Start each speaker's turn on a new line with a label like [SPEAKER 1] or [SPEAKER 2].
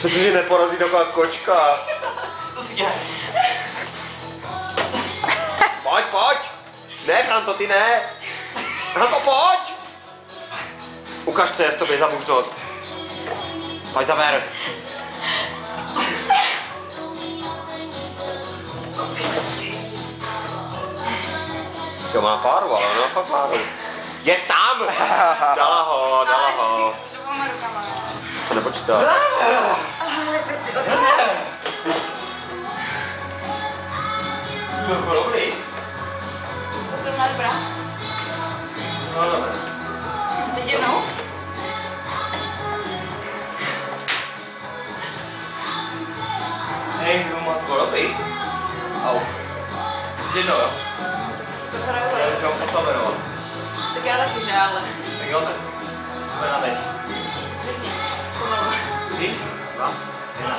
[SPEAKER 1] Co ty neporazí taková kočka?
[SPEAKER 2] To si dělá.
[SPEAKER 1] Pojď, pojď! Ne, Franto, ty ne! Franto, pojď! Ukaž, co je v tobě za možnost. Pojď zaver. To má páru, ale ona fakt páru. Je tam! Dala ho, dala ho.
[SPEAKER 3] Dvěma rukama.
[SPEAKER 1] Se nepočítá.
[SPEAKER 3] Ale teď si odhrát.
[SPEAKER 2] To je dobrý.
[SPEAKER 3] To zrovna dobrá.
[SPEAKER 2] No dobré.
[SPEAKER 3] Teď jednou.
[SPEAKER 2] Hej, kdo má to dobrý? Au. Ještě jednou, jo?
[SPEAKER 3] Co to hraju?
[SPEAKER 2] Já už mám postavenovat.
[SPEAKER 3] Tak já taky, že ale.
[SPEAKER 2] Tak jo, tak. Jsme na teď.
[SPEAKER 3] Řekni. Pomalu.
[SPEAKER 2] 3, 2, 1.